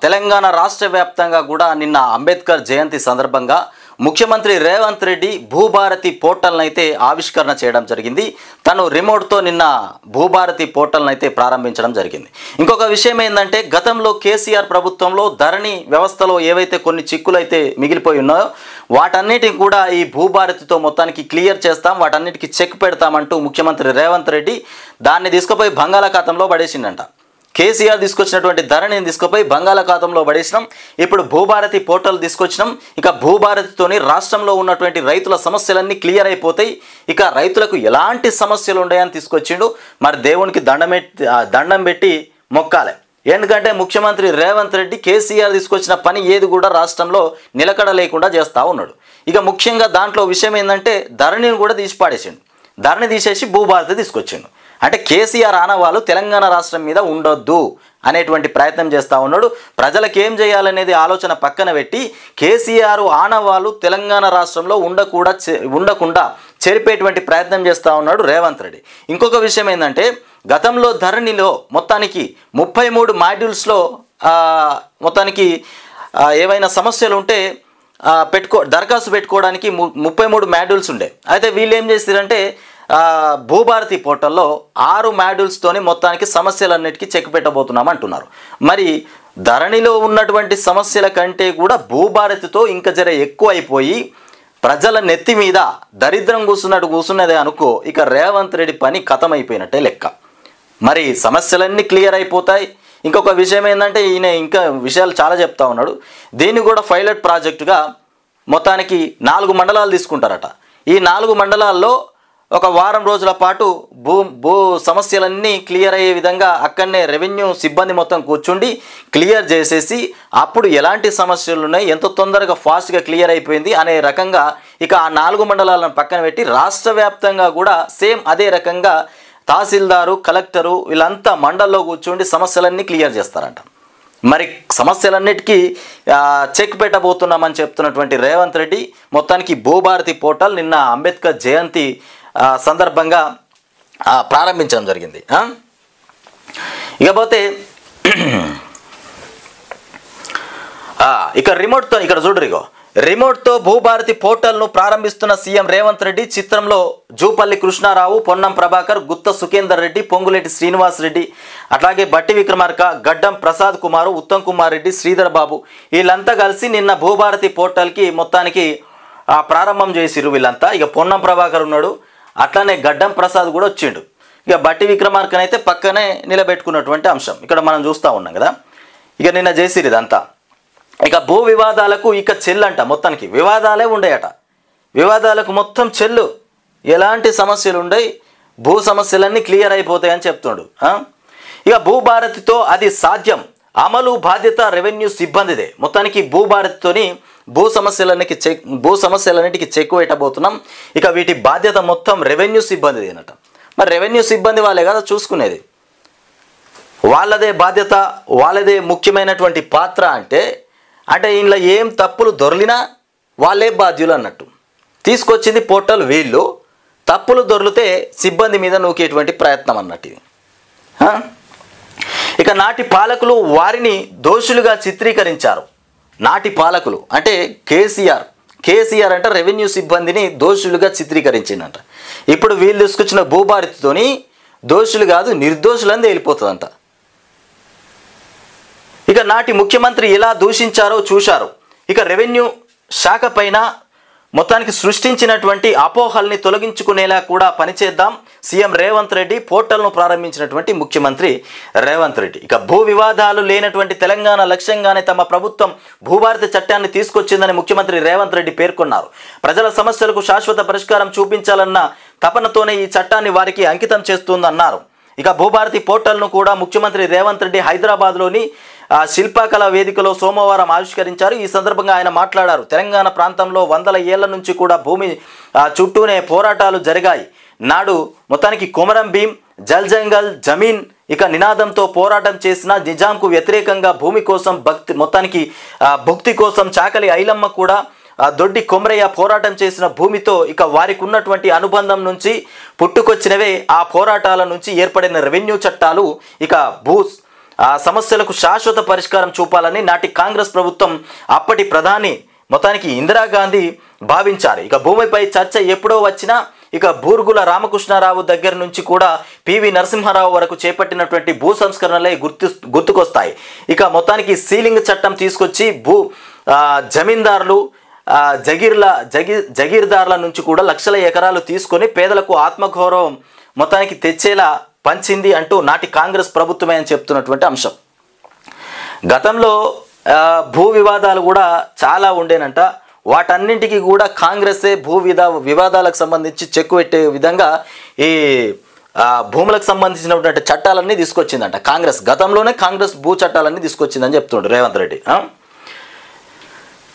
తెలంగాణ రాష్ట్ర వ్యాప్తంగా కూడా నిన్న అంబేద్కర్ జయంతి సందర్భంగా ముఖ్యమంత్రి రేవంత్ రెడ్డి భూభారతి పోర్టల్ని అయితే ఆవిష్కరణ చేయడం జరిగింది. తను రిమోట్తో నిన్న భూభారతి పోర్టల్ని అయితే ప్రారంభించడం జరిగింది. ఇంకొక విషయం ఏంటంటే గతంలో కేసీఆర్ ప్రభుత్వంలో ధరణి వ్యవస్థలో ఏవైతే కొన్ని చిక్కులు అయితే మిగిలిపోయి ఉన్నాయో వాటన్నిటిని కూడా ఈ భూభారతితో మొత్తానికి క్లియర్ చేస్తాం, వాటన్నిటికీ చెక్ పెడతామంటూ ముఖ్యమంత్రి రేవంత్ రెడ్డి దాన్ని తీసుకుపోయి బంగాళాఖాతంలో పడేసిండంట. కేసీఆర్ తీసుకొచ్చినటువంటి ధరణిని తీసుకుపోయి బంగాళాఖాతంలో పడేసినాం. ఇప్పుడు భూభారతి పోర్టల్ తీసుకొచ్చినాం. ఇక భూభారతితోని రాష్ట్రంలో ఉన్నటువంటి రైతుల సమస్యలన్నీ క్లియర్ అయిపోతాయి. ఇక రైతులకు ఎలాంటి సమస్యలు ఉన్నాయని తీసుకొచ్చిండు. మరి దేవునికి దండం పెట్టి మొక్కాలి. ఎందుకంటే ముఖ్యమంత్రి రేవంత్ రెడ్డి కేసీఆర్ తీసుకొచ్చిన పని ఏది కూడా రాష్ట్రంలో నిలకడ లేకుండా చేస్తూ ఉన్నాడు. ఇక ముఖ్యంగా దాంట్లో విషయం ఏంటంటే ధరణిని కూడా తీసి పాడేసిండు. ధరణి తీసేసి భూభారతి తీసుకొచ్చిండు. అంటే కేసీఆర్ ఆనవాళ్ళు తెలంగాణ రాష్ట్రం మీద ఉండొద్దు అనేటువంటి ప్రయత్నం చేస్తూ ఉన్నాడు. ప్రజలకు ఏం చేయాలనేది ఆలోచన పక్కన పెట్టి కేసీఆర్ ఆనవాళ్ళు తెలంగాణ రాష్ట్రంలో ఉండకుండా చెరిపేటువంటి ప్రయత్నం చేస్తూ ఉన్నాడు రేవంత్ రెడ్డి. ఇంకొక విషయం ఏంటంటే గతంలో ధరణిలో మొత్తానికి 33 మాడ్యూల్స్లో మొత్తానికి ఏవైనా సమస్యలు ఉంటే దరఖాస్తు పెట్టుకోవడానికి 33 మాడ్యూల్స్ ఉండే. అయితే వీళ్ళు ఏం చేస్తారంటే భూభారతి పోర్టల్లో 6 మాడ్యూల్స్తోని మొత్తానికి సమస్యలన్నిటికీ చెక్ పెట్టబోతున్నాం అంటున్నారు. మరి ధరణిలో ఉన్నటువంటి సమస్యల కంటే కూడా భూభారతితో ఇంకా జర ఎక్కువ అయిపోయి ప్రజల నెత్తి మీద దరిద్రం కూర్చున్నదే అనుకో. ఇక రేవంత్ రెడ్డి పని ఖతమైపోయినట్టే లెక్క. మరి సమస్యలన్నీ క్లియర్ అయిపోతాయి. ఇంకొక విషయం ఏంటంటే ఈయన ఇంకా విషయాలు చాలా చెప్తా ఉన్నాడు. దీన్ని కూడా పైలట్ ప్రాజెక్టుగా మొత్తానికి 4 మండలాలు తీసుకుంటారట. ఈ 4 మండలాల్లో ఒక వారం రోజుల పాటు భూ సమస్యలన్నీ క్లియర్ అయ్యే విధంగా అక్కడనే రెవెన్యూ సిబ్బంది మొత్తం కూర్చుండి క్లియర్ చేసేసి అప్పుడు ఎలాంటి సమస్యలు ఉన్నాయి, ఎంత తొందరగా ఫాస్ట్గా క్లియర్ అయిపోయింది అనే రకంగా ఇక ఆ 4 మండలాలను పక్కన పెట్టి రాష్ట్ర వ్యాప్తంగా కూడా సేమ్ అదే రకంగా తహసీల్దారు, కలెక్టరు వీళ్ళంతా మండల్లో కూర్చుండి సమస్యలన్నీ క్లియర్ చేస్తారంట. మరి సమస్యలన్నిటికీ చెక్ పెట్టబోతున్నామని చెప్తున్నటువంటి రేవంత్ రెడ్డి మొత్తానికి భూభారతి పోర్టల్ నిన్న అంబేద్కర్ జయంతి సందర్భంగా ప్రారంభించడం జరిగింది. ఇకపోతే ఇక రిమోట్తో ఇక్కడ చూడరిగో రిమోట్తో భూభారతి పోర్టల్ను ప్రారంభిస్తున్న సీఎం రేవంత్ రెడ్డి చిత్రంలో జూపల్లి కృష్ణారావు, పొన్నం ప్రభాకర్, గుత్త సుఖేందర్ రెడ్డి, పొంగులేటి శ్రీనివాస్ రెడ్డి, అట్లాగే బట్టి విక్రమార్క, గడ్డం ప్రసాద్ కుమారు, ఉత్తమ్ కుమార్ రెడ్డి, శ్రీధర్ బాబు వీళ్ళంతా కలిసి నిన్న భూభారతి పోర్టల్కి మొత్తానికి ప్రారంభం చేసిరు వీళ్ళంతా. ఇక పొన్నం ప్రభాకర్ ఉన్నాడు, అట్లానే గడ్డం ప్రసాద్ కూడా వచ్చిండు. ఇక బట్టి విక్రమార్కనైతే పక్కనే నిలబెట్టుకున్నటువంటి అంశం ఇక్కడ మనం చూస్తూ ఉన్నాం కదా. ఇక నిన్న చేసిరు ఇదంతా. ఇక భూ వివాదాలకు ఇక చెల్లంట, మొత్తానికి వివాదాలే ఉండేయట. వివాదాలకు మొత్తం చెల్లు, ఎలాంటి సమస్యలు ఉండయి, భూ సమస్యలన్నీ క్లియర్ అయిపోతాయని చెప్తుండు. ఇక భూభారతితో అది సాధ్యం, అమలు బాధ్యత రెవెన్యూ సిబ్బందిదే. మొత్తానికి భూభారతితోని భూ సమస్యలన్నిటికీ చెక్ పెట్టబోతున్నాం. ఇక వీటి బాధ్యత మొత్తం రెవెన్యూ సిబ్బందిది అనట. మరి రెవెన్యూ సిబ్బంది వాళ్ళే కదా చూసుకునేది, వాళ్ళదే బాధ్యత, వాళ్ళదే ముఖ్యమైనటువంటి పాత్ర. అంటే ఇందులో ఏం తప్పులు దొర్లినా వాళ్ళే బాధ్యులు అన్నట్టు. తీసుకొచ్చింది పోర్టల్ వీళ్ళు, తప్పులు దొర్లితే సిబ్బంది మీద నూకేటువంటి ప్రయత్నం అన్నట్టు ఇది. ఇక నాటి పాలకులు వారిని దోషులుగా చిత్రీకరించారు. నాటి పాలకులు అంటే కేసీఆర్ అంటే రెవెన్యూ సిబ్బందిని దోషులుగా చిత్రీకరించిందంట. ఇప్పుడు వీళ్ళు తీసుకొచ్చిన భూభారతితోని దోషులు కాదు నిర్దోషులని తేలిపోతుందంట. ఇక నాటి ముఖ్యమంత్రి ఎలా దూషించారో చూశారు. ఇక రెవెన్యూ శాఖ పైన మొత్తానికి సృష్టించినటువంటి అపోహల్ని తొలగించుకునేలా కూడా పనిచేద్దాం. సీఎం రేవంత్ రెడ్డి పోర్టల్ను ప్రారంభించినటువంటి ముఖ్యమంత్రి రేవంత్ రెడ్డి. ఇక భూ వివాదాలు లేనటువంటి తెలంగాణ లక్ష్యంగానే తమ ప్రభుత్వం భూభారతి చట్టాన్ని తీసుకొచ్చిందని ముఖ్యమంత్రి రేవంత్ రెడ్డి పేర్కొన్నారు. ప్రజల సమస్యలకు శాశ్వత పరిష్కారం చూపించాలన్న తపనతోనే ఈ చట్టాన్ని వారికి అంకితం చేస్తుందన్నారు. ఇక భూభారతి పోర్టల్ను కూడా ముఖ్యమంత్రి రేవంత్ రెడ్డి హైదరాబాద్లోని శిల్పకళా వేదికలో సోమవారం ఆవిష్కరించారు. ఈ సందర్భంగా ఆయన మాట్లాడారు. తెలంగాణ ప్రాంతంలో 100 ఏళ్ల నుంచి కూడా భూమి చుట్టూనే పోరాటాలు జరిగాయి. నాడు మొత్తానికి కొమరం భీం, జల్ జంగల్ జమీన్ ఇక నినాదంతో పోరాటం చేసిన నిజాంకు వ్యతిరేకంగా భూమి కోసం భుక్తి కోసం చాకలి ఐలమ్మ కూడా దొడ్డి కొమరయ్య పోరాటం చేసిన భూమితో ఇక వారికి ఉన్నటువంటి అనుబంధం నుంచి పుట్టుకొచ్చినవే ఆ పోరాటాల నుంచి ఏర్పడిన రెవెన్యూ చట్టాలు. ఇక ఆ సమస్యలకు శాశ్వత పరిష్కారం చూపాలని నాటి కాంగ్రెస్ ప్రభుత్వం అప్పటి ప్రధాని మొత్తానికి ఇందిరాగాంధీ భావించారు. ఇక భూమిపై చర్చ ఎప్పుడో వచ్చినా ఇక బూర్గుల రామకృష్ణారావు దగ్గర నుంచి కూడా పివి నరసింహారావు వరకు చేపట్టినటువంటి భూ సంస్కరణలే గుర్తుకొస్తాయి. ఇక మొత్తానికి సీలింగ్ చట్టం తీసుకొచ్చి జమీందారులు జగీర్దారుల నుంచి కూడా లక్షల ఎకరాలు తీసుకొని పేదలకు ఆత్మగౌరవం మొత్తానికి తెచ్చేలా పంచింది అంటూ నాటి కాంగ్రెస్ ప్రభుత్వమే అని చెప్తున్నటువంటి అంశం. గతంలో భూ వివాదాలు కూడా చాలా ఉండేనంట. వాటన్నింటికి కూడా కాంగ్రెసే వివాదాలకు సంబంధించి చెక్కు పెట్టే విధంగా ఈ భూములకు సంబంధించినటువంటి చట్టాలన్నీ తీసుకొచ్చిందంట కాంగ్రెస్. గతంలోనే కాంగ్రెస్ భూ చట్టాలన్నీ తీసుకొచ్చిందని చెప్తుండ్రు రేవంత్ రెడ్డి.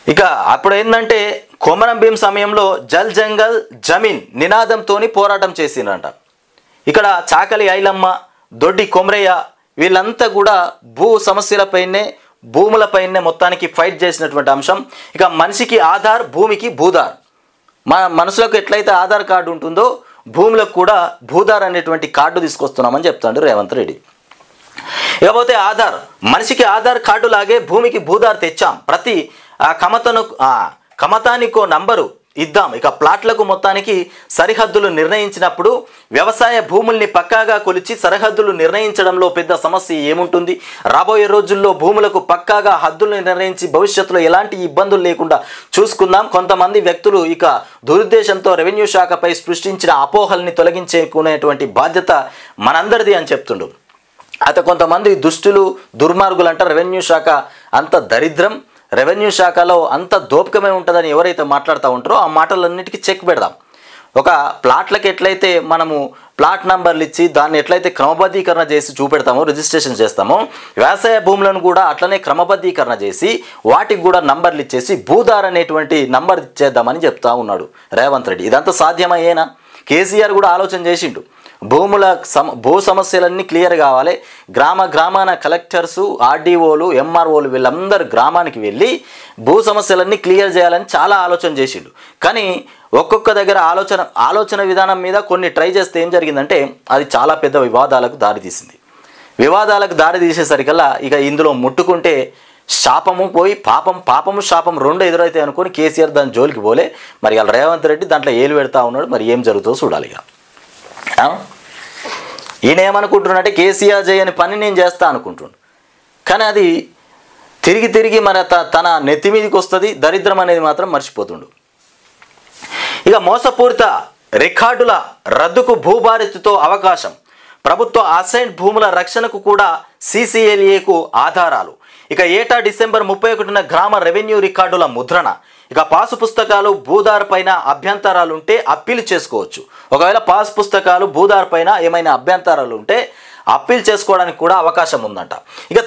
ఇక అప్పుడు ఏంటంటే కొమరం భీం సమయంలో జల్ జంగల్ జమీన్ నినాదంతో పోరాటం చేసిండ్రంట. ఇక్కడ చాకలి ఐలమ్మ, దొడ్డి కొమరయ్య వీళ్ళంతా కూడా భూ సమస్యలపైనే భూములపైనే మొత్తానికి ఫైట్ చేసినటువంటి అంశం. ఇక మనిషికి ఆధార్, భూమికి భూదార్. మన మనసులకు ఎట్లయితే ఆధార్ కార్డు ఉంటుందో భూములకు కూడా భూదార్ అనేటువంటి కార్డు తీసుకొస్తున్నామని చెప్తాడు రేవంత్ రెడ్డి. ఇకపోతే ఆధార్, మనిషికి ఆధార్ కార్డు లాగే భూమికి భూదార్ తెచ్చాం. ప్రతి కమతానికో నంబరు ఇద్దాం. ఇక ప్లాట్లకు మొత్తానికి సరిహద్దులు నిర్ణయించినప్పుడు వ్యవసాయ భూముల్ని పక్కాగా కొలిచి సరిహద్దులు నిర్ణయించడంలో పెద్ద సమస్య ఏముంటుంది? రాబోయే రోజుల్లో భూములకు పక్కాగా హద్దులను నిర్ణయించి భవిష్యత్తులో ఎలాంటి ఇబ్బందులు లేకుండా చూసుకుందాం. కొంతమంది వ్యక్తులు ఇక దురుద్దేశంతో రెవెన్యూ శాఖపై సృష్టించిన అపోహల్ని తొలగించుకునేటువంటి బాధ్యత మనందరిది అని చెప్తుండు. అయితే కొంతమంది దుష్టులు, దుర్మార్గులు అంటారు రెవెన్యూ శాఖ అంత దరిద్రం, రెవెన్యూ శాఖలో అంత దోపికమే ఉంటుందని ఎవరైతే మాట్లాడుతూ ఉంటారో ఆ మాటలన్నిటికీ చెక్ పెడదాం. ఒక ప్లాట్లకు ఎట్లయితే మనము ప్లాట్ నంబర్లు ఇచ్చి దాన్ని ఎట్లయితే క్రమబద్ధీకరణ చేసి చూపెడతామో, రిజిస్ట్రేషన్ చేస్తామో, వ్యవసాయ భూములను కూడా అట్లనే క్రమబద్ధీకరణ చేసి వాటికి కూడా నంబర్లు ఇచ్చేసి భూదార్ అనేటువంటి నంబర్ ఇచ్చేద్దామని చెప్తా ఉన్నాడు రేవంత్ రెడ్డి. ఇదంతా సాధ్యమయ్యేనా? కేసీఆర్ కూడా ఆలోచన చేసిండు. భూ సమస్యలన్నీ క్లియర్ కావాలి. గ్రామాన కలెక్టర్సు, ఆర్డీఓలు, ఎంఆర్ఓలు వీళ్ళందరూ గ్రామానికి వెళ్ళి భూ సమస్యలన్నీ క్లియర్ చేయాలని చాలా ఆలోచన చేసిండు. కానీ ఒక్కొక్క దగ్గర ఆలోచన విధానం మీద కొన్ని ట్రై చేస్తే ఏం జరిగిందంటే అది చాలా పెద్ద వివాదాలకు దారితీసింది. వివాదాలకు దారి తీసేసరికల్లా ఇక ఇందులో ముట్టుకుంటే శాపము పోయి పాపము శాపం రెండు ఎదురైతే అనుకొని కేసీఆర్ దాని జోలికి పోలే. మరి వాళ్ళ రేవంత్ రెడ్డి దాంట్లో ఏలు పెడతా ఉన్నాడు. మరి ఏం జరుగుతుందో చూడాలి. ఇక ఈయన ఏమనుకుంటున్నాడంటే కేసీఆర్ చేయని పని నేను చేస్తా అనుకుంటున్నాను. కానీ అది తిరిగి మరి తన నెత్తి మీదకి వస్తుంది. దరిద్రం అనేది మాత్రం మర్చిపోతుండు. ఇక మోసపూరిత రికార్డుల రద్దుకు భూభారతితో అవకాశం. ప్రభుత్వ అసైన్ భూముల రక్షణకు కూడా CCLAకు ఆధారాలు. ఇక ఏటా డిసెంబర్ 31న గ్రామ రెవెన్యూ రికార్డుల ముద్రణ. ఇక పాసు పుస్తకాలు భూదార్ పైన అభ్యంతరాలు ఉంటే అప్పీల్ చేసుకోవచ్చు. ఒకవేళ పాస్ పుస్తకాలు భూదార్ పైన ఏమైనా అభ్యంతరాలు ఉంటే అప్పీల్ చేసుకోవడానికి కూడా అవకాశం ఉందంట. ఇక